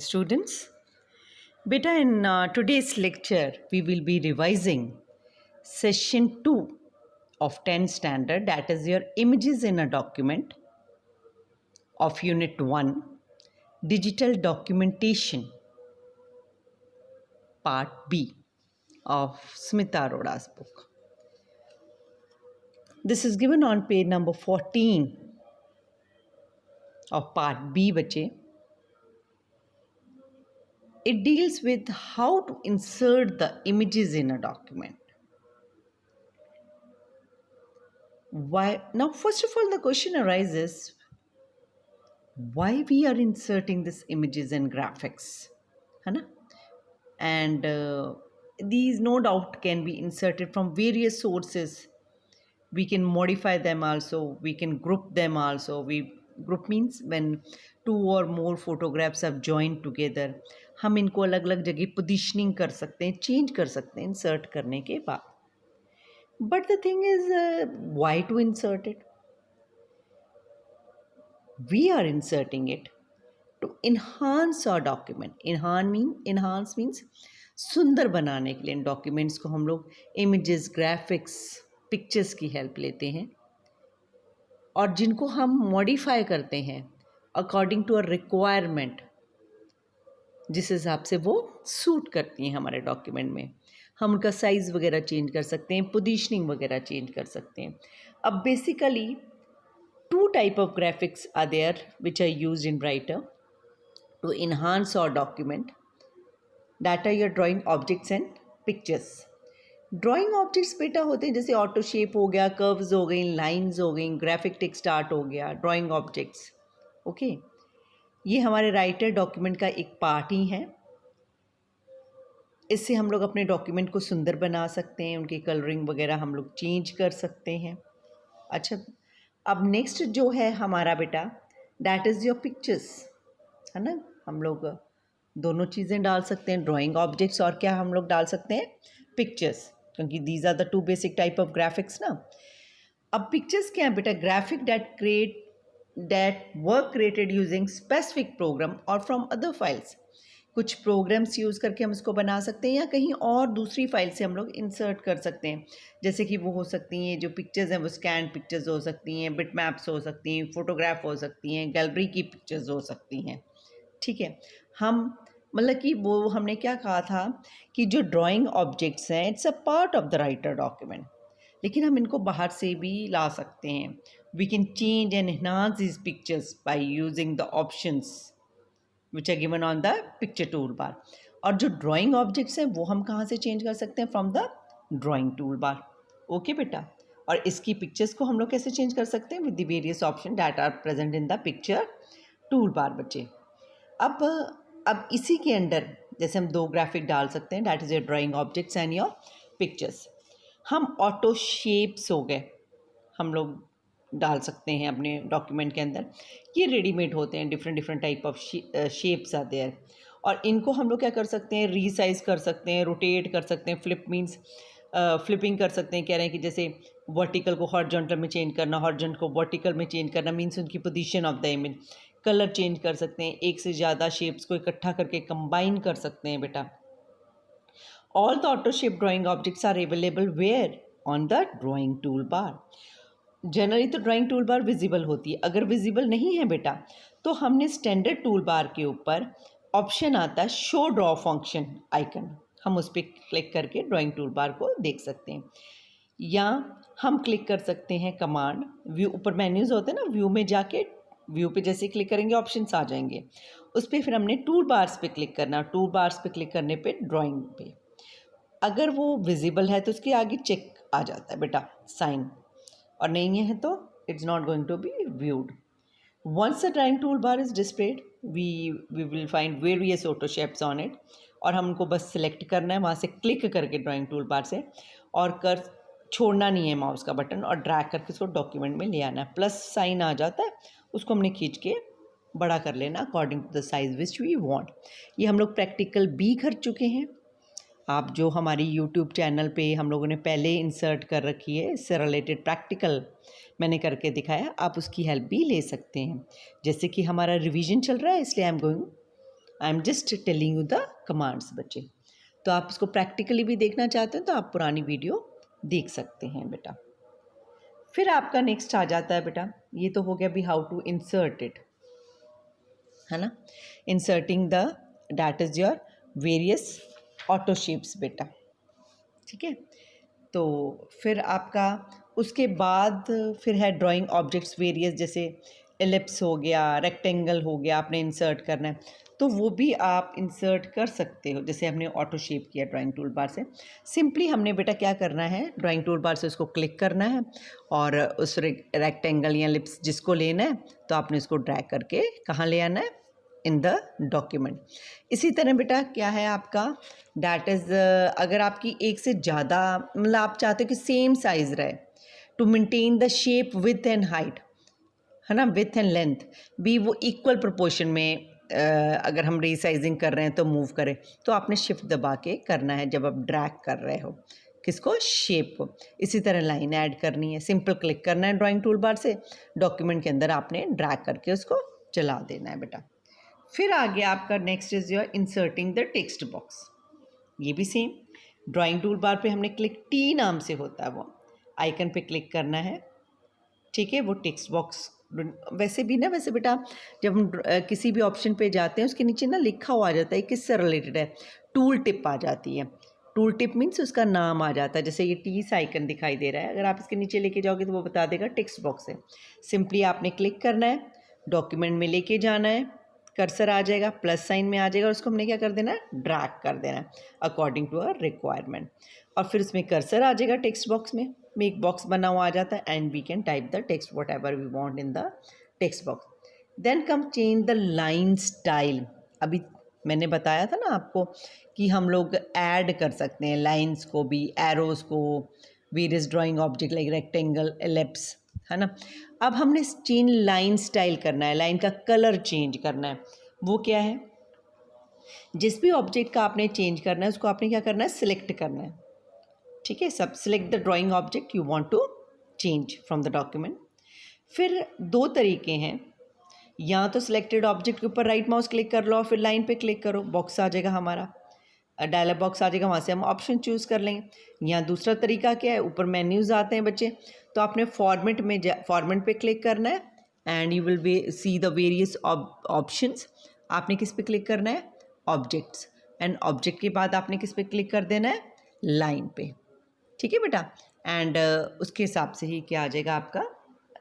Students, beta in today's lecture we will be revising session 2 of 10 standard, that is your images in a document of unit 1, digital documentation, part B of Smita Arora's book. This is given on page number 14 of part B, bache. It deals with how to insert the images in a document. Why? Now, first of all, the question arises, why we are inserting this images and graphics, है ना? And these no doubt can be inserted from various sources. We can modify them also, we can group them also. We group means when two or more photographs have joined together, हम इनको अलग अलग जगह positioning कर सकते हैं, change कर सकते हैं इंसर्ट करने के बाद. But the thing is why to insert it? We are inserting it to enhance our document. Enhance means सुंदर बनाने के लिए इन डॉक्यूमेंट्स को हम लोग इमेजेस, ग्राफिक्स, पिक्चर्स की हेल्प लेते हैं और जिनको हम मॉडिफाई करते हैं अकॉर्डिंग टू अ रिक्वायरमेंट, जिस हिसाब से वो सूट करती हैं हमारे डॉक्यूमेंट में. हम उनका साइज़ वगैरह चेंज कर सकते हैं, पोजीशनिंग वगैरह चेंज कर सकते हैं. अब basically two type of graphics are there which are used in writer to enhance our document, that are your drawing objects and pictures. Drawing objects बेटा होते हैं जैसे ऑटो शेप हो गया, कर्व्स हो गई, लाइंस हो गई, ग्राफिक टेक्स्ट आर्ट हो गया, ड्राइंग ऑब्जेक्ट्स. ओके, ये हमारे राइटर डॉक्यूमेंट का एक पार्ट ही है. इससे हम लोग अपने डॉक्यूमेंट को सुंदर बना सकते हैं, उनकी कलरिंग वगैरह हम लोग चेंज कर सकते हैं. अच्छा, अब नेक्स्ट जो है हमारा बेटा, दैट इज़ योर पिक्चर्स, है ना. हम लोग दोनों चीज़ें डाल सकते हैं, ड्राइंग ऑब्जेक्ट्स और क्या हम लोग डाल सकते हैं, पिक्चर्स, क्योंकि these are the two basic type of graphics ना. अब पिक्चर्स क्या है बेटा? Graphic that work created using specific program और फ्रॉम अदर फाइल्स. कुछ प्रोग्राम्स यूज़ करके हम इसको बना सकते हैं या कहीं और दूसरी फाइल से हम लोग इंसर्ट कर सकते हैं. जैसे कि वो हो सकती हैं जो पिक्चर्स हैं वो स्कैन पिक्चर्स हो सकती हैं, बिट मैप्स हो सकती हैं, फ़ोटोग्राफ हो सकती हैं, गैलरी की पिक्चर्स हो सकती हैं. ठीक है, हम मतलब कि वो हमने क्या कहा था कि जो ड्राइंग ऑब्जेक्ट्स हैं it's a part of the writer document, लेकिन हम इनको बाहर से भी ला सकते हैं. We can change and enhance this pictures by using the options which are given on the picture tool bar. और जो ड्राइंग ऑब्जेक्ट्स हैं वो हम कहाँ से चेंज कर सकते हैं? From the drawing tool bar. Okay बेटा, और इसकी पिक्चर्स को हम लोग कैसे चेंज कर सकते हैं? With the various option that are present in the picture tool bar बच्चे. अब इसी के अंदर जैसे हम दो ग्राफिक डाल सकते हैं, that is your drawing objects and your pictures. हम ऑटो शेप्स हो गए, हम लोग डाल सकते हैं अपने डॉक्यूमेंट के अंदर. ये रेडीमेड होते हैं, डिफरेंट टाइप ऑफ शेप्स आते हैं और इनको हम लोग क्या कर सकते हैं? रीसाइज कर सकते हैं, रोटेट कर सकते हैं. फ्लिप मीन्स फ्लिपिंग कर सकते हैं. कह रहे हैं कि जैसे वर्टिकल को हॉरिजॉन्टल में चेंज करना, हॉरिजॉन्टल को वर्टिकल में चेंज करना, मीन्स उनकी position of the image. Colour change कर सकते हैं, एक से ज़्यादा शेप्स को इकट्ठा करके कंबाइन कर सकते हैं बेटा. All the auto shape drawing objects are available where? On the drawing tool bar. Generally तो ड्राइंग टूल बार विजिबल होती है. अगर विजिबल नहीं है बेटा तो हमने स्टैंडर्ड टूल बार के ऊपर ऑप्शन आता है शो ड्रॉ फंक्शन आइकन, हम उस पर क्लिक करके ड्राइंग टूल बार को देख सकते हैं. या हम क्लिक कर सकते हैं कमांड व्यू, ऊपर मेन्यूज़ होते हैं ना, व्यू में जाके व्यू पे जैसे क्लिक करेंगे ऑप्शंस आ जाएंगे, उस पर फिर हमने टूल बार्स पे क्लिक करना. टूल बार्स पे क्लिक करने पे ड्राइंग पे अगर वो विजिबल है तो उसके आगे चेक आ जाता है बेटा साइन, और नहीं है तो it's not going to be viewed. Once the drawing tool bar is displayed we will find various auto shapes on it, और हम उनको बस सिलेक्ट करना है वहाँ से क्लिक करके ड्राइंग टूल बार से, और कर छोड़ना नहीं है माउस का बटन, और ड्रैग करके उसको डॉक्यूमेंट में ले आना है. प्लस साइन आ जाता है, उसको हमने खींच के बड़ा कर लेना according to the size which we want. ये हम लोग प्रैक्टिकल भी कर चुके हैं. आप जो हमारी यूट्यूब चैनल पे हम लोगों ने पहले इंसर्ट कर रखी है, इससे रिलेटेड प्रैक्टिकल मैंने करके दिखाया, आप उसकी हेल्प भी ले सकते हैं. जैसे कि हमारा रिवीजन चल रहा है इसलिए I am going I am just telling you the commands बच्चे। तो आप इसको प्रैक्टिकली भी देखना चाहते हैं तो आप पुरानी वीडियो देख सकते हैं बेटा। फिर आपका नेक्स्ट आ जाता है बेटा, ये तो हो गया भी हाउ टू इंसर्ट इट, है ना। Inserting the that is your various auto shapes बेटा, ठीक है। तो फिर आपका उसके बाद फिर है ड्राइंग ऑब्जेक्ट्स वेरियस, जैसे एलिप्स हो गया, रेक्टेंगल हो गया, आपने इंसर्ट करना है तो वो भी आप इंसर्ट कर सकते हो। जैसे हमने ऑटो शेप किया ड्राइंग टूल बार से, सिंपली हमने बेटा क्या करना है, ड्राइंग टूल बार से उसको क्लिक करना है और उस रेक्टेंगल या एलिप्स जिसको लेना है तो आपने उसको ड्रैग करके कहाँ ले आना है, इन द डॉक्यूमेंट। इसी तरह बेटा क्या है आपका, डैट इज़ अगर आपकी एक से ज़्यादा मतलब आप चाहते हो कि सेम साइज़ रहे, to maintain the shape width and height, है ना, विथ एंड लेंथ भी वो इक्वल प्रोपोर्शन में अगर हम रीसाइजिंग कर रहे हैं तो मूव करें, तो आपने शिफ्ट दबा के करना है जब आप ड्रैग कर रहे हो किसको, शेप को। इसी तरह लाइन ऐड करनी है, सिंपल क्लिक करना है ड्राइंग टूल बार से, डॉक्यूमेंट के अंदर आपने ड्रैग करके उसको चला देना है बेटा। फिर आ गया आपका next is your inserting the text box. ये भी सेम ड्राइंग टूल बार पे हमने क्लिक, टी नाम से होता है वो आइकन पे क्लिक करना है, ठीक है। वो टेक्स्ट बॉक्स वैसे भी ना, वैसे बेटा जब हम किसी भी ऑप्शन पे जाते हैं उसके नीचे ना लिखा हुआ आ जाता है किससे रिलेटेड है, टूल टिप आ जाती है। टूल टिप मीन्स उसका नाम आ जाता है, जैसे ये टीस आइकन दिखाई दे रहा है, अगर आप इसके नीचे लेके जाओगे तो वो बता देगा टेक्स्ट बॉक्स है। सिंपली आपने क्लिक करना है, डॉक्यूमेंट में लेके जाना है, कर्सर आ जाएगा, प्लस साइन में आ जाएगा और उसको हमने क्या कर देना है, ड्रैग कर देना है अकॉर्डिंग टू अवर रिक्वायरमेंट, और फिर उसमें कर्सर आ जाएगा टेक्स्ट बॉक्स में एक बॉक्स बना हुआ आ जाता है, and we can type the text whatever we want in the text box. Then come change the line style. अभी मैंने बताया था ना आपको कि हम लोग ऐड कर सकते हैं लाइन्स को भी, एरोज को, various drawing object like rectangle, ellipse, है ना। अब हमने चेंज लाइन स्टाइल करना है, लाइन का कलर चेंज करना है। वो क्या है, जिस भी ऑब्जेक्ट का आपने चेंज करना है उसको आपने क्या करना है, सिलेक्ट करना है, ठीक है। सब select the drawing object you want to change from the document. फिर दो तरीके हैं, या तो सिलेक्टेड ऑब्जेक्ट के ऊपर राइट माउस क्लिक कर लो और फिर लाइन पे क्लिक करो, बॉक्स आ जाएगा हमारा, डायलॉग बॉक्स आ जाएगा, वहाँ से हम ऑप्शन चूज़ कर लेंगे। या दूसरा तरीका क्या है, ऊपर मेन्यूज़ आते हैं बच्चे, तो आपने फॉर्मेट में फॉर्मेट पे क्लिक करना है and you will see the various options. आपने किस पे क्लिक करना है, ऑब्जेक्ट्स, एंड ऑब्जेक्ट के बाद आपने किस पे क्लिक कर देना है, लाइन पे, ठीक है बेटा। एंड उसके हिसाब से ही क्या आ जाएगा आपका,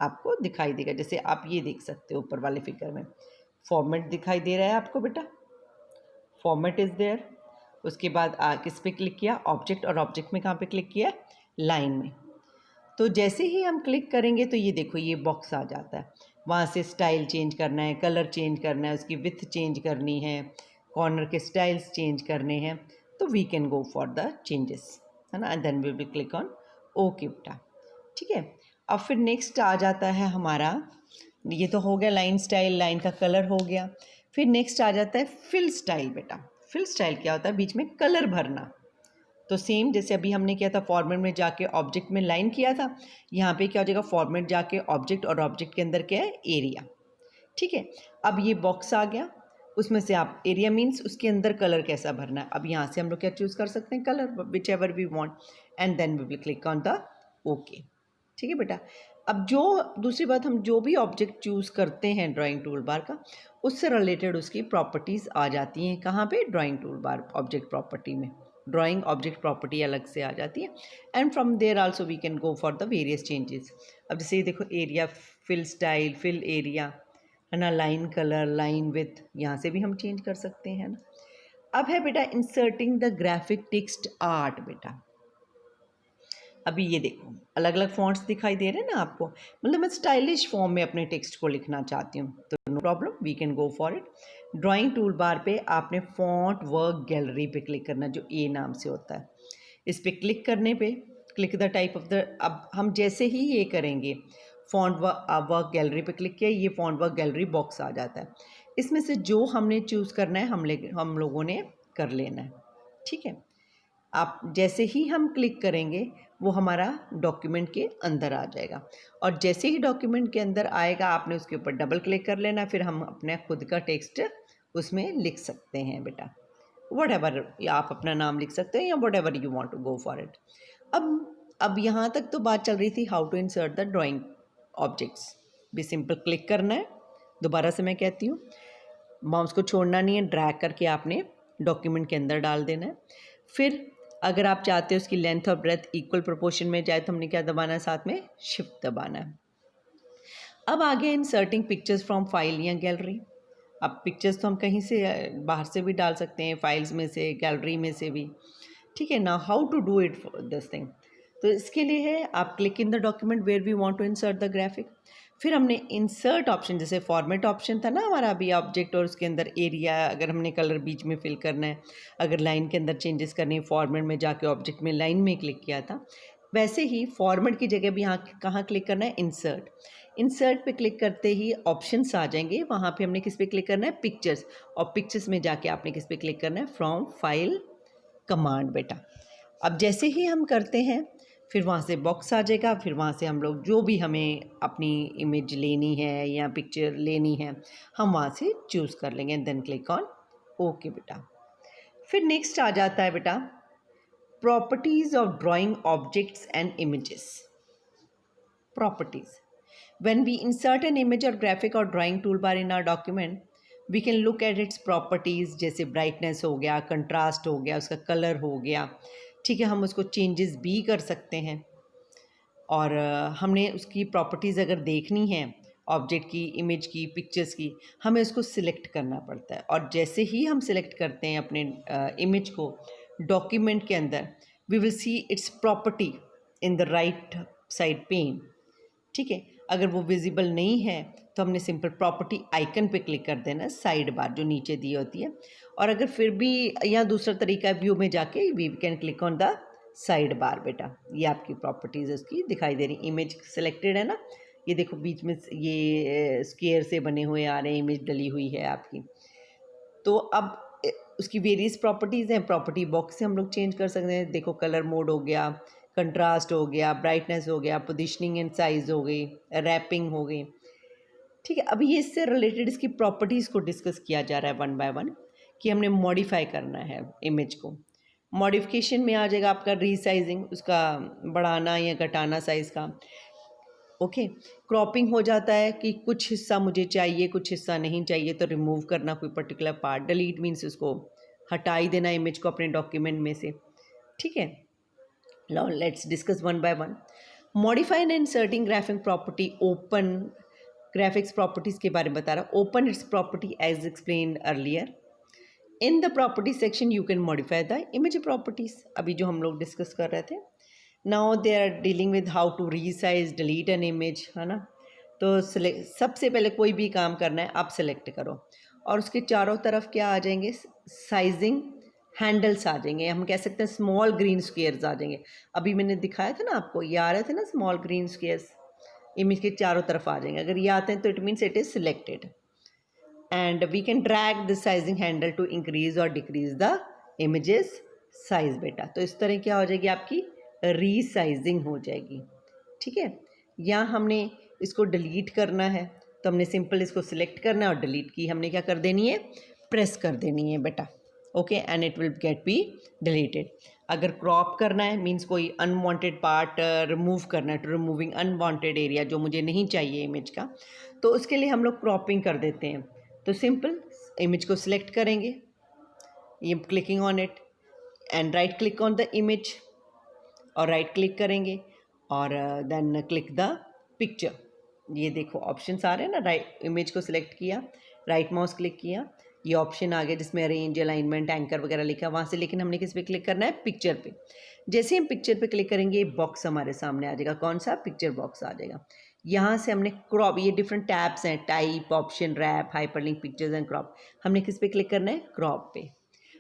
आपको दिखाई देगा। जैसे आप ये देख सकते हो ऊपर वाले फिगर में फॉर्मेट दिखाई दे रहा है आपको बेटा, फॉर्मेट इज़ देयर। उसके बाद किस पे क्लिक किया, ऑब्जेक्ट, और ऑब्जेक्ट में कहाँ पे क्लिक किया, लाइन में। तो जैसे ही हम क्लिक करेंगे तो ये देखो ये बॉक्स आ जाता है, वहाँ से स्टाइल चेंज करना है, कलर चेंज करना है, उसकी विथ चेंज करनी है, कॉर्नर के स्टाइल्स चेंज करने हैं, तो we can go for the changes, है ना। And then we will click on okay बेटा, ठीक है। अब फिर नेक्स्ट आ जाता है हमारा, ये तो हो गया लाइन स्टाइल, लाइन का कलर हो गया। फिर नेक्स्ट आ जाता है फिल स्टाइल बेटा। फिल स्टाइल क्या होता है, बीच में कलर भरना। तो सेम जैसे अभी हमने किया था फॉर्मेट में जाके ऑब्जेक्ट में लाइन किया था, यहाँ पे क्या हो जाएगा, फॉर्मेट जाके ऑब्जेक्ट, और ऑब्जेक्ट के अंदर क्या है, एरिया, ठीक है। अब ये बॉक्स आ गया, उसमें से आप एरिया मीन्स उसके अंदर कलर कैसा भरना है। अब यहाँ से हम लोग क्या चूज़ कर सकते हैं, colour whichever we want, and then we will click on the okay, ठीक है बेटा। अब जो दूसरी बात, हम जो भी ऑब्जेक्ट चूज़ करते हैं ड्राइंग टूल बार का, उससे रिलेटेड उसकी प्रॉपर्टीज़ आ जाती हैं कहाँ पे, drawing tool bar object property में। ड्राइंग ऑब्जेक्ट प्रॉपर्टी अलग से आ जाती है, and from there also we can go for the various changes. अब जैसे ये देखो area, fill style, fill area, है ना, लाइन कलर, लाइन विथ, यहाँ से भी हम चेंज कर सकते हैं ना। अब है बेटा inserting the graphic text art बेटा। अभी ये देखो अलग अलग फॉन्ट्स दिखाई दे रहे हैं ना आपको, मतलब मैं स्टाइलिश फॉर्म में अपने टेक्स्ट को लिखना चाहती हूँ, तो no problem, we can go for it. Drawing tool bar पे आपने फॉन्ट वर्क गैलरी पे क्लिक करना, जो ए नाम से होता है। इस पर क्लिक करने पे click the type of the, अब हम जैसे ही ये करेंगे फॉन्ट वर्क गैलरी पे क्लिक किया, ये फॉन्ट वर्क गैलरी बॉक्स आ जाता है। इसमें से जो हमने चूज़ करना है हम लोगों ने कर लेना है, ठीक है। आप जैसे ही हम क्लिक करेंगे वो हमारा डॉक्यूमेंट के अंदर आ जाएगा, और जैसे ही डॉक्यूमेंट के अंदर आएगा आपने उसके ऊपर डबल क्लिक कर लेना, फिर हम अपने खुद का टेक्स्ट उसमें लिख सकते हैं बेटा, वट एवर, या आप अपना नाम लिख सकते हैं या whatever you want to go for it. अब यहाँ तक तो बात चल रही थी how to insert the drawing objects. भी सिंपल क्लिक करना है, दोबारा से मैं कहती हूँ, माउस को छोड़ना नहीं है, ड्रैग करके आपने डॉक्यूमेंट के अंदर डाल देना है। फिर अगर आप चाहते हो उसकी लेंथ और ब्रेथ इक्वल प्रोपोर्शन में जाए तो हमने क्या दबाना है, साथ में शिफ्ट दबाना है। अब आगे इंसर्टिंग पिक्चर्स फ्रॉम फाइल या गैलरी। अब पिक्चर्स तो हम कहीं से बाहर से भी डाल सकते हैं, फाइल्स में से, गैलरी में से भी, ठीक है ना। How to do it this thing, तो इसके लिए है आप click in the document where we want to insert the graphic. फिर हमने इंसर्ट ऑप्शन, जैसे फॉर्मेट ऑप्शन था ना हमारा अभी, ऑब्जेक्ट और उसके अंदर एरिया, अगर हमने कलर बीच में फिल करना है, अगर लाइन के अंदर चेंजेस करनी है, फॉर्मेट में जाके ऑब्जेक्ट में लाइन में क्लिक किया था, वैसे ही फॉर्मेट की जगह भी यहाँ कहाँ क्लिक करना है, इंसर्ट। इंसर्ट पे क्लिक करते ही ऑप्शंस आ जाएंगे, वहाँ पे हमने किस पे क्लिक करना है, पिक्चर्स, और पिक्चर्स में जाके आपने किस पे क्लिक करना है, फ्रॉम फाइल कमांड बेटा। अब जैसे ही हम करते हैं फिर वहाँ से बॉक्स आ जाएगा, फिर वहाँ से हम लोग जो भी हमें अपनी इमेज लेनी है या पिक्चर लेनी है हम वहाँ से चूज़ कर लेंगे, देन क्लिक ऑन ओके बेटा। फिर नेक्स्ट आ जाता है बेटा properties of drawing objects and images. Properties, when we insert an image or graphic or drawing toolbar in our document, we can look at its properties, जैसे brightness हो गया, contrast हो गया, उसका color हो गया, ठीक है, हम उसको changes भी कर सकते हैं। और हमने उसकी प्रॉपर्टीज़ अगर देखनी है ऑब्जेक्ट की, इमेज की, पिक्चर्स की, हमें उसको सिलेक्ट करना पड़ता है। और जैसे ही हम सिलेक्ट करते हैं अपने इमेज को डॉक्यूमेंट के अंदर, we will see its property in the right side pane, ठीक है। अगर वो विजिबल नहीं है तो हमने सिंपल प्रॉपर्टी आइकन पे क्लिक कर देना, साइड बार जो नीचे दी होती है। और अगर फिर भी या दूसरा तरीका व्यू में जाके we can click on the side bar बेटा। ये आपकी प्रॉपर्टीज़ उसकी दिखाई दे रही, इमेज सिलेक्टेड है ना, ये देखो बीच में ये स्क्वायर से बने हुए आ रहे हैं, इमेज डली हुई है आपकी। तो अब उसकी वेरियस प्रॉपर्टीज़ हैं, प्रॉपर्टी बॉक्स से हम लोग चेंज कर सकते हैं। देखो कलर मोड हो गया, कंट्रास्ट हो गया, ब्राइटनेस हो गया, पोजीशनिंग एंड साइज़ हो गई, रैपिंग हो गई, ठीक है। अभी ये इससे रिलेटेड इसकी प्रॉपर्टीज़ को डिस्कस किया जा रहा है वन बाय वन, कि हमने मॉडिफाई करना है इमेज को। मॉडिफिकेशन में आ जाएगा आपका रीसाइजिंग, उसका बढ़ाना या घटाना साइज़ का, ओके। क्रॉपिंग हो जाता है कि कुछ हिस्सा मुझे चाहिए, कुछ हिस्सा नहीं चाहिए, तो रिमूव करना कोई पर्टिकुलर पार्ट। डिलीट मीन्स उसको हटा ही देना इमेज को अपने डॉक्यूमेंट में से, ठीक है। Now let's discuss one by one. Modify and inserting graphic property. Open graphics properties के बारे में बता रहा। Open its property as explained earlier. In the property section you can modify the image properties. अभी जो हम लोग डिस्कस कर रहे थे। Now they are dealing with how to resize, delete an image, है ना। तो सबसे पहले कोई भी काम करना है आप सेलेक्ट करो, और उसके चारों तरफ क्या आ जाएंगे, साइजिंग हैंडल्स आ जाएंगे, हम कह सकते हैं स्मॉल ग्रीन स्क्वेयर्स आ जाएंगे। अभी मैंने दिखाया था ना आपको, ये आ रहे थे ना स्मॉल ग्रीन स्क्वेयर्स, इमेज के चारों तरफ आ जाएंगे। अगर ये आते हैं तो it means it is selected. And we can drag the sizing handle to increase और डिक्रीज द इमेजेस साइज बेटा। तो इस तरह क्या हो जाएगी, आपकी रीसाइजिंग हो जाएगी, ठीक है। या हमने इसको डिलीट करना है तो हमने सिंपल इसको सिलेक्ट करना है और डिलीट की हमने क्या कर देनी है, प्रेस कर देनी है बेटा, okay, and it will get be deleted. अगर क्रॉप करना है मीन्स कोई अनवांटेड पार्ट रिमूव करना है, टू रिमूविंग अनवांटेड एरिया जो मुझे नहीं चाहिए इमेज का, तो उसके लिए हम लोग क्रॉपिंग कर देते हैं। तो सिंपल इमेज को सिलेक्ट करेंगे, ये clicking on it and right click on the image, और राइट क्लिक करेंगे और देन क्लिक द पिक्चर। ये देखो ऑप्शंस आ रहे हैं ना, राइट इमेज को सिलेक्ट किया, राइट माउस क्लिक किया, ये ऑप्शन आ गया जिसमें अरेंज, अलाइनमेंट, एंकर वगैरह लिखा है वहाँ से, लेकिन हमने किस पे क्लिक करना है, पिक्चर पे। जैसे हम पिक्चर पे क्लिक करेंगे बॉक्स हमारे सामने आ जाएगा, कौन सा, पिक्चर बॉक्स आ जाएगा। यहाँ से हमने क्रॉप, ये डिफरेंट टैब्स हैं, type, option, wrap, hyperlink, pictures and crop. हमने किस पे क्लिक करना है, क्रॉप पे।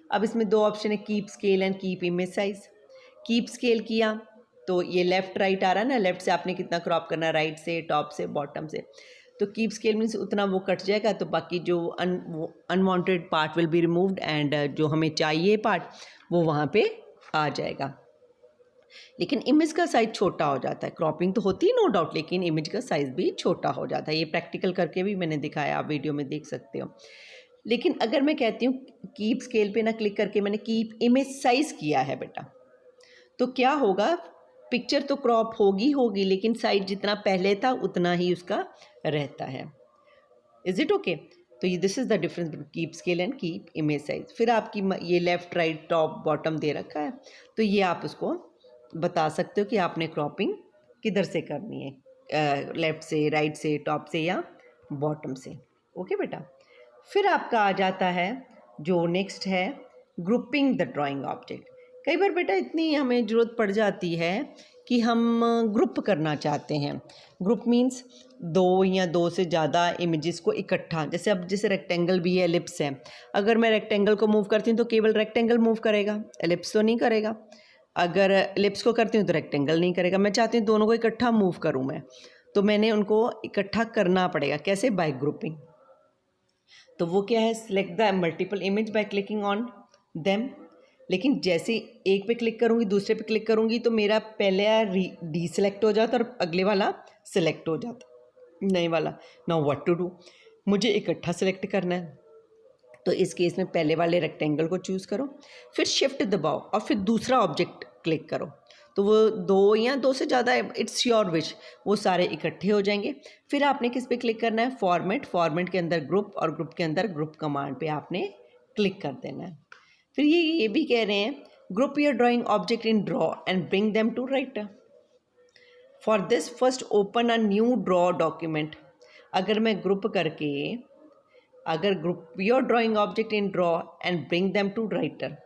अब इसमें दो ऑप्शन है, keep scale and keep image size. Keep scale किया तो ये लेफ़्ट राइट आ रहा है ना, लेफ़्ट से आपने कितना क्रॉप करना है, राइट से, टॉप से, बॉटम से। तो कीप स्केल मीन्स उतना वो कट जाएगा, तो बाकी जो unwanted part will be removed and जो हमें चाहिए पार्ट वो वहाँ पे आ जाएगा। लेकिन इमेज का साइज़ छोटा हो जाता है, क्रॉपिंग तो होती है नो डाउट, लेकिन इमेज का साइज़ भी छोटा हो जाता है। ये प्रैक्टिकल करके भी मैंने दिखाया, आप वीडियो में देख सकते हो। लेकिन अगर मैं कहती हूँ कीप स्केल पे ना क्लिक करके मैंने कीप इमेज साइज़ किया है बेटा, तो क्या होगा, पिक्चर तो क्रॉप होगी लेकिन साइज जितना पहले था उतना ही उसका रहता है। Is it okay? तो ये this is the difference between keep scale and keep image size. फिर आपकी ये लेफ़्ट राइट टॉप बॉटम दे रखा है, तो ये आप उसको बता सकते हो कि आपने क्रॉपिंग किधर से करनी है, लेफ़्ट से, राइट से, टॉप से या बॉटम से। ओके बेटा। फिर आपका आ जाता है जो नेक्स्ट है ग्रुपिंग द ड्राइंग ऑब्जेक्ट। कई बार बेटा इतनी हमें ज़रूरत पड़ जाती है कि हम ग्रुप करना चाहते हैं। ग्रुप मीन्स दो या दो से ज़्यादा इमेजेस को इकट्ठा, जैसे अब जैसे रेक्टेंगल भी है, एलिप्स है। अगर मैं रेक्टेंगल को मूव करती हूँ तो केवल रेक्टेंगल मूव करेगा, एलिप्स तो नहीं करेगा। अगर एलिप्स को करती हूँ तो रेक्टेंगल नहीं करेगा। मैं चाहती हूँ दोनों को इकट्ठा मूव करूँ मैं, तो मैंने उनको इकट्ठा करना पड़ेगा। कैसे? Bye grouping. तो वो क्या है, select the multiple image by clicking on them. लेकिन जैसे एक पे क्लिक करूँगी दूसरे पे क्लिक करूँगी तो मेरा पहले डी सेलेक्ट हो जाता और अगले वाला सिलेक्ट हो जाता, नए वाला। नाउ व्हाट टू डू, मुझे इकट्ठा सेलेक्ट करना है, तो इस केस में पहले वाले रेक्टेंगल को चूज़ करो, फिर शिफ्ट दबाओ और फिर दूसरा ऑब्जेक्ट क्लिक करो, तो वो दो या दो से ज़्यादा, इट्स योर विश, वो सारे इकट्ठे हो जाएंगे। फिर आपने किस पे क्लिक करना है, फॉर्मेट, फॉर्मेट के अंदर ग्रुप और ग्रुप के अंदर ग्रुप कमांड पे आपने क्लिक कर देना है। फिर ये भी कह रहे हैं group your drawing object in Draw and bring them to Writer. For this first open a new Draw document. अगर मैं ग्रुप करके, अगर group your drawing object in Draw and bring them to Writer,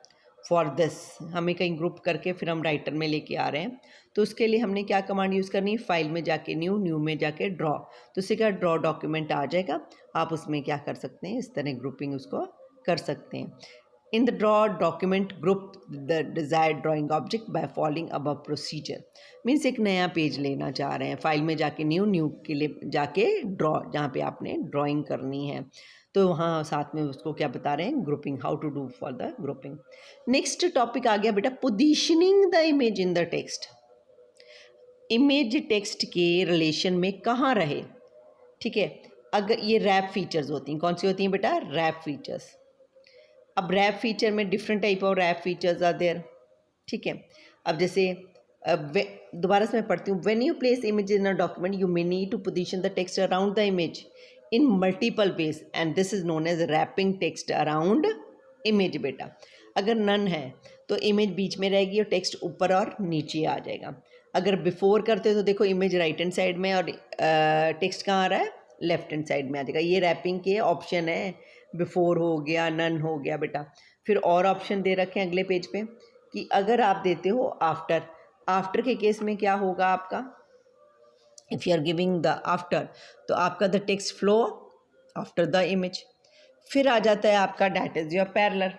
for this हमें कहीं group करके फिर हम writer में लेके आ रहे हैं, तो उसके लिए हमने क्या कमांड यूज़ करनी है, फाइल में जाके न्यू, न्यू में जाके ड्रॉ, तो उससे क्या ड्रॉ डॉक्यूमेंट आ जाएगा। आप उसमें क्या कर सकते हैं, इस तरह ग्रुपिंग उसको कर सकते हैं। In the draw document group the desired drawing object by following above procedure. Means एक नया पेज लेना चाह रहे हैं, फाइल में जाके न्यू, न्यू के लिए जाके ड्रॉ, जहाँ पे आपने ड्राइंग करनी है, तो वहाँ साथ में उसको क्या बता रहे हैं, grouping, how to do for the grouping. Next topic आ गया बेटा positioning the image in the text. Image text के रिलेशन में कहाँ रहे, ठीक है। अगर ये रैप फीचर्स होती हैं, कौन सी होती हैं बेटा, रैप फीचर्स। अब रैप फीचर में different type of wrap features are there, ठीक है। अब जैसे दोबारा से मैं पढ़ती हूँ, when you place image in a document you may need to position the text around the image in multiple ways and this is known as wrapping text around image बेटा। अगर नन है तो इमेज बीच में रहेगी और text ऊपर और नीचे आ जाएगा। अगर बिफोर करते हो तो देखो इमेज राइट हैंड साइड में और टेक्स्ट कहाँ आ रहा है, लेफ्ट हैंड साइड में आ जाएगा। ये रैपिंग के ऑप्शन है, बिफोर हो गया, नन हो गया बेटा। फिर और ऑप्शन दे रखे हैं अगले पेज पे कि अगर आप देते हो आफ्टर, आफ्टर के केस में क्या होगा आपका, if you are giving the after, तो आपका the text flow after the image. फिर आ जाता है आपका डैट इज योर पैरेलल,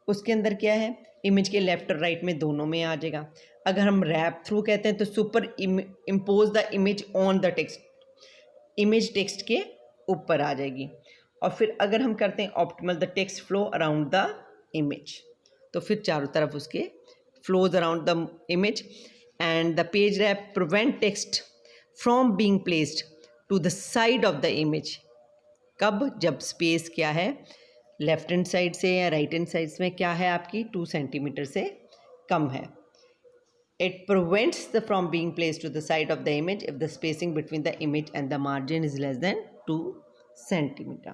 उसके अंदर क्या है, इमेज के लेफ्ट और राइट में दोनों में आ जाएगा। अगर हम रैप थ्रू कहते हैं तो super impose the image on the text, image text के ऊपर आ जाएगी। और फिर अगर हम करते हैं optimal the text flow around the image, तो फिर चारों तरफ उसके flows around the image. And the page wrap prevent text from being placed to the side of the image. कब, जब स्पेस क्या है, लेफ्ट हैंड साइड से या राइट हैंड साइड में क्या है आपकी 2 सेंटीमीटर से कम है। It prevents the from being placed to the side of the image if the spacing between the image and the margin is less than 2 centimeter.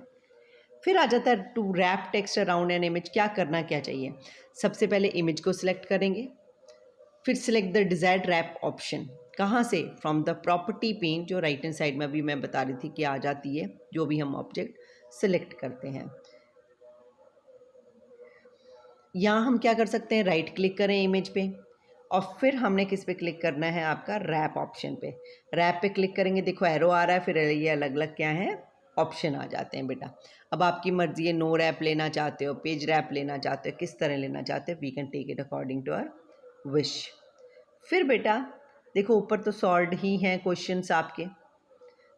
फिर आ जाता है to wrap text around an image. क्या करना क्या चाहिए, सबसे पहले इमेज को सिलेक्ट करेंगे, फिर select the desired wrap option. कहाँ से, फ्रॉम द प्रॉपर्टी पेन, जो राइट हैंड साइड में अभी मैं बता रही थी कि आ जाती है, जो भी हम ऑब्जेक्ट सिलेक्ट करते हैं। यहाँ हम क्या कर सकते हैं, राइट क्लिक करें इमेज पे और फिर हमने किस पे क्लिक करना है, आपका रैप ऑप्शन पे। रैप पे क्लिक करेंगे, देखो एरो आ रहा है, फिर ये अलग अलग क्या है ऑप्शन आ जाते हैं बेटा। अब आपकी मर्जी है, नो रैप लेना चाहते हो, पेज रैप लेना चाहते हो, किस तरह लेना चाहते हो, we can take it according to our wish. फिर बेटा देखो ऊपर तो सॉल्व ही हैं क्वेश्चंस आपके।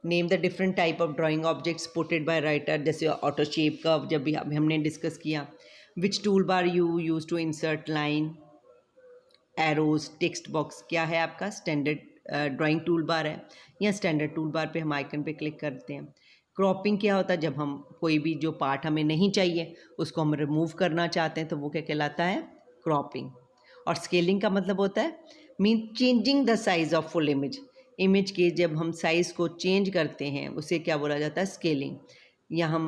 Name the different type of drawing objects putted by Writer, जैसे ऑटो शेप का जब भी हमने डिस्कस किया। Which tool bar you use to insert line, arrows, text box क्या है आपका, स्टैंडर्ड ड्राइंग टूल बार है या स्टैंडर्ड टूल बार पे हम आइकन पे क्लिक करते हैं। क्रॉपिंग क्या होता है, जब हम कोई भी जो पार्ट हमें नहीं चाहिए उसको हम रिमूव करना चाहते हैं तो वो क्या कहलाता है, क्रॉपिंग। और स्केलिंग का मतलब होता है mean changing the size of full image. Image के जब हम साइज़ को चेंज करते हैं उसे क्या बोला जाता है, स्केलिंग। या हम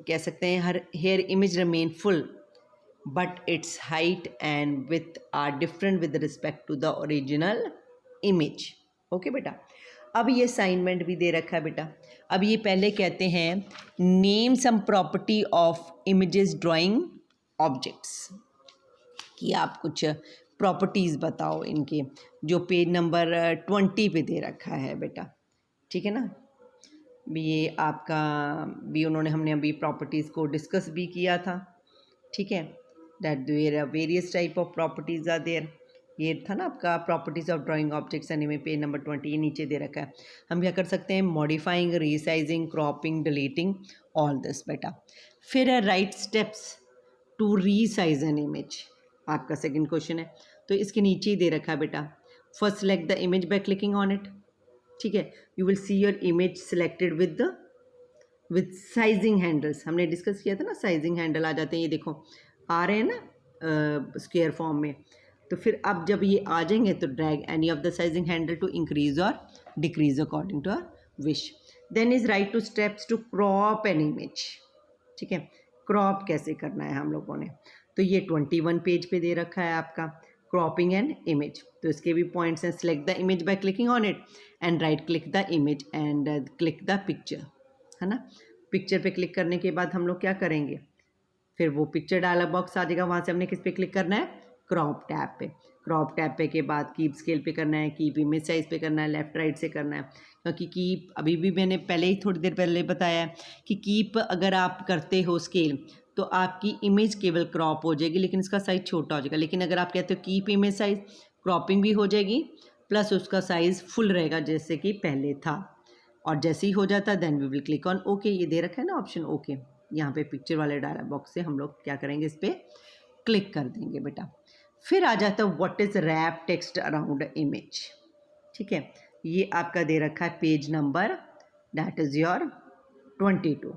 कह सकते हैं हर here image remain full but its height and width are different with respect to the original image. Okay बेटा, अब ये असाइनमेंट भी दे रखा है बेटा। अब ये पहले कहते हैं name sum property of images drawing objects, कि आप कुछ प्रॉपर्टीज़ बताओ इनके, जो पेज नंबर 20 पे दे रखा है बेटा। ठीक है ना, ये आपका भी उन्होंने, हमने अभी प्रॉपर्टीज़ को डिस्कस भी किया था। ठीक है, that there are various type of properties are there. ये था ना आपका प्रॉपर्टीज़ ऑफ ड्राइंग ऑब्जेक्ट्स एनीमे, पेज नंबर 20, ये नीचे दे रखा है। हम क्या कर सकते हैं, modifying, resizing, cropping, deleting, all this बेटा। फिर है right steps to resize an image, आपका सेकंड क्वेश्चन है। तो इसके नीचे ही दे रखा है बेटा, first select the image by clicking on it. ठीक है, you will see your image selected with sizing handles. हमने डिस्कस किया था ना, साइजिंग हैंडल आ जाते हैं, ये देखो आ रहे हैं ना स्क्वायर फॉर्म में। तो फिर अब जब ये आ जाएंगे तो drag any of the sizing handle to increase और decrease according to our wish. Then is right two steps to crop an image. ठीक है, क्रॉप कैसे करना है हम लोगों ने, तो ये 21 पेज पे दे रखा है आपका, क्रॉपिंग एन इमेज। तो इसके भी पॉइंट्स हैं, select the image by clicking on it and right click the image and click the picture, है ना। पिक्चर पे क्लिक करने के बाद हम लोग क्या करेंगे, फिर वो पिक्चर डायलॉग बॉक्स आ जाएगा, वहाँ से हमने किस पे क्लिक करना है, क्रॉप टैब पे। क्रॉप टैब पे के बाद कीप स्केल पे करना है, कीप इमेज साइज पे करना है, लेफ्ट राइट से करना है। क्योंकि कीप अभी भी मैंने पहले ही थोड़ी देर पहले बताया है कि कीप अगर आप करते हो स्केल तो आपकी इमेज केवल क्रॉप हो जाएगी लेकिन इसका साइज़ छोटा हो जाएगा। लेकिन अगर आप कहते हो कीप इमेज साइज, क्रॉपिंग भी हो जाएगी प्लस उसका साइज़ फुल रहेगा जैसे कि पहले था। और जैसे ही हो जाता है then we will click on okay, ये दे रखा है ना ऑप्शन ओके। यहाँ पे पिक्चर वाले डायलॉग बॉक्स से हम लोग क्या करेंगे, इस पर क्लिक कर देंगे बेटा। फिर आ जाता है what is wrap text around image. ठीक है, ये आपका दे रखा है page number that is your 22।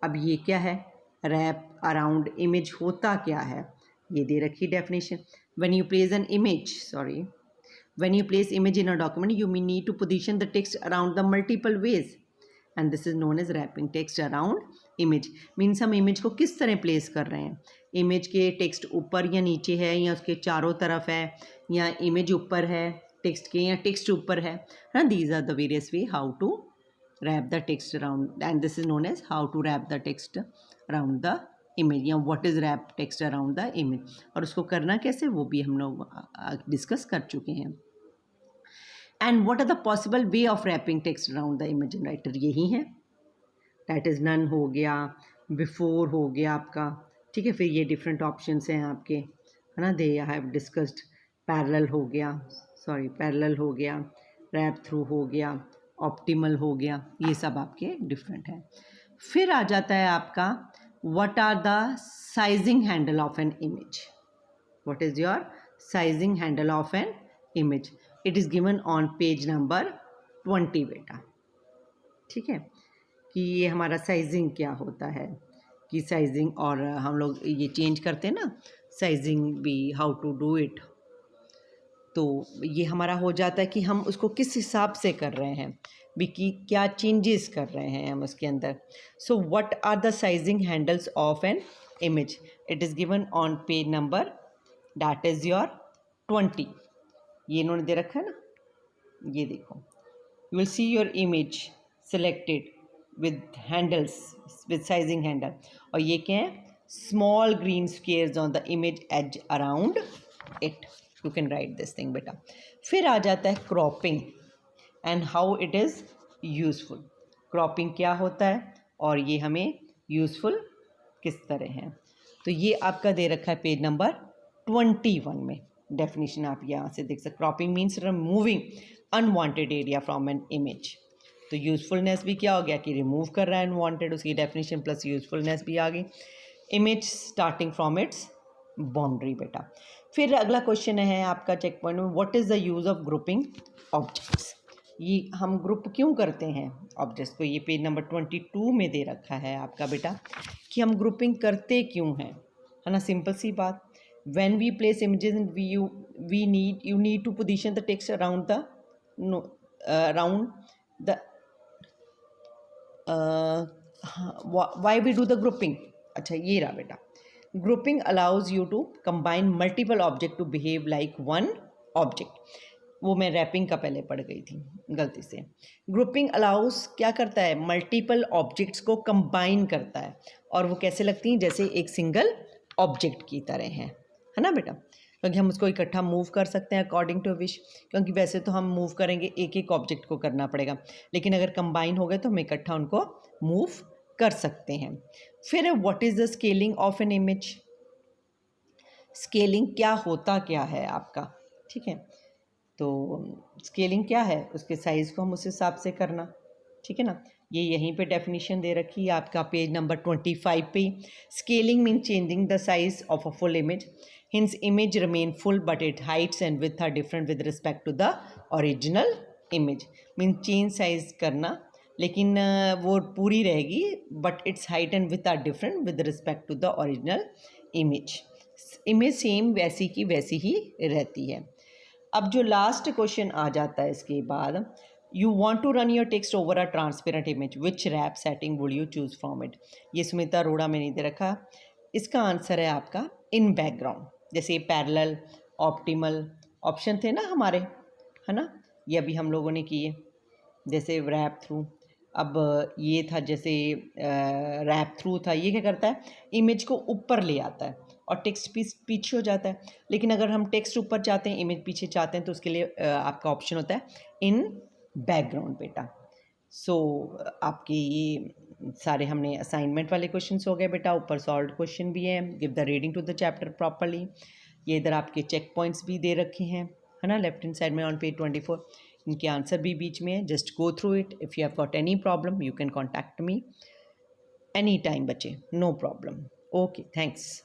अब ये क्या है, रैप अराउंड इमेज होता क्या है, ये दे रखी definition. When you place an image, when you place image in a document you may need to position the text around the multiple ways and this is known as wrapping text around image। Means हम image को किस तरह place कर रहे हैं, image के text ऊपर या नीचे है या उसके चारों तरफ है या इमेज ऊपर है टेक्स्ट के या टेक्स्ट ऊपर है ना। These are the various way how to wrap the text around and this is known as how to wrap the text around the image या what is wrap text around the image. और उसको करना कैसे वो भी हम लोग discuss कर चुके हैं। And what are the possible way of wrapping text around the image in Writer, यही है। दैट इज़ नन हो गया, बिफोर हो गया आपका। ठीक है, फिर ये डिफरेंट ऑप्शंस हैं आपके, है ना। दे आई हैव डिस्कस्ड, पैरेलल हो गया, पैरेलल हो गया, रैप थ्रू हो गया, ऑप्टिमल हो गया, ये सब आपके डिफरेंट हैं। फिर आ जाता है आपका what are the sizing handle of an image. What is your sizing handle of an image, it is given on page number 20 बेटा। ठीक है, कि ये हमारा साइजिंग क्या होता है, कि साइजिंग और हम लोग ये चेंज करते हैं ना साइजिंग भी, हाउ टू डू इट। तो ये हमारा हो जाता है कि हम उसको किस हिसाब से कर रहे हैं भी, कि क्या चेंजेस कर रहे हैं हम उसके अंदर। So what are the sizing handles of an image, it is given on page number that is your 20। ये इन्होंने दे रखा है ना, ये देखो, you will see your image selected with handles, with sizing handle. और ये क्या है, small green squares on the image edge around it, you can write this thing बेटा। फिर आ जाता है cropping and how it is useful. Cropping क्या होता है और ये हमें यूज़फुल किस तरह है, तो ये आपका दे रखा है पेज नंबर 21 में। डेफिनेशन आप यहाँ से देख सकते, cropping means removing unwanted area from an image. तो यूज़फुलनेस भी क्या हो गया कि रिमूव कर रहा है अनवांटेड, उसकी डेफिनेशन प्लस यूज़फुलनेस भी आ गई। Image starting from its boundary बेटा। फिर अगला क्वेश्चन है आपका चेक पॉइंट में, what is the use of grouping objects. ये हम ग्रुप क्यों करते हैं ऑब्जेक्ट्स को, ये पेज नंबर 22 में दे रखा है आपका बेटा कि हम ग्रुपिंग करते क्यों हैं, है ना, सिंपल सी बात। When we place images in we need you need to position the text around the around the why we do the grouping. अच्छा ये रहा बेटा, grouping allows you to combine multiple object to behave like one object. वो मैं wrapping का पहले पढ़ गई थी गलती से। ग्रुपिंग अलाउज क्या करता है, मल्टीपल ऑब्जेक्ट्स को कंबाइन करता है, और वो कैसे लगती हैं, जैसे एक सिंगल ऑब्जेक्ट की तरह है ना बेटा, क्योंकि हम उसको इकट्ठा मूव कर सकते हैं अकॉर्डिंग टू विश, क्योंकि वैसे तो हम मूव करेंगे एक एक ऑब्जेक्ट को करना पड़ेगा, लेकिन अगर कंबाइन हो गए तो हम इकट्ठा उनको मूव कर सकते हैं। फिर what is the scaling of an image, scaling क्या होता क्या है आपका, ठीक है, तो स्केलिंग क्या है, उसके साइज़ को हम उस हिसाब से करना, ठीक है ना। ये यहीं पे डेफिनेशन दे रखी है आपका पेज नंबर 25 पे। Scaling mean changing the size of a full image, hence image remain full but it heights and width are different with respect to the original image. Mean change size करना, लेकिन वो पूरी रहेगी but its height and width are different with respect to the original image. Image same वैसी की वैसी ही रहती है। अब जो लास्ट क्वेश्चन आ जाता है इसके बाद, you want to run your text over a transparent image, which wrap setting would you choose from it. ये सुमिता अरोड़ा में नहीं दे रखा, इसका आंसर है आपका इन बैकग्राउंड। जैसे पैरेलल, ऑप्टिमल ऑप्शन थे ना हमारे, है ना, ये अभी हम लोगों ने किए, जैसे रैप थ्रू। अब ये था जैसे रैप थ्रू था, ये क्या करता है, इमेज को ऊपर ले आता है और टेक्स्ट पीछे हो जाता है। लेकिन अगर हम टेक्स्ट ऊपर चाहते हैं, इमेज पीछे चाहते हैं, तो उसके लिए आपका ऑप्शन होता है इन बैकग्राउंड बेटा। सो आपके ये सारे हमने असाइनमेंट वाले क्वेश्चंस हो गए बेटा, ऊपर सॉल्व क्वेश्चन भी है, give the reading to the chapter properly. ये इधर आपके चेक पॉइंट्स भी दे रखे हैं, है ना, लेफ्ट हैंड साइड में ऑन पेज 24। इनके आंसर भी बीच में है, just go through it. If you have got any problem you can contact me any time बच्चे, नो प्रॉब्लम। Okay, thanks.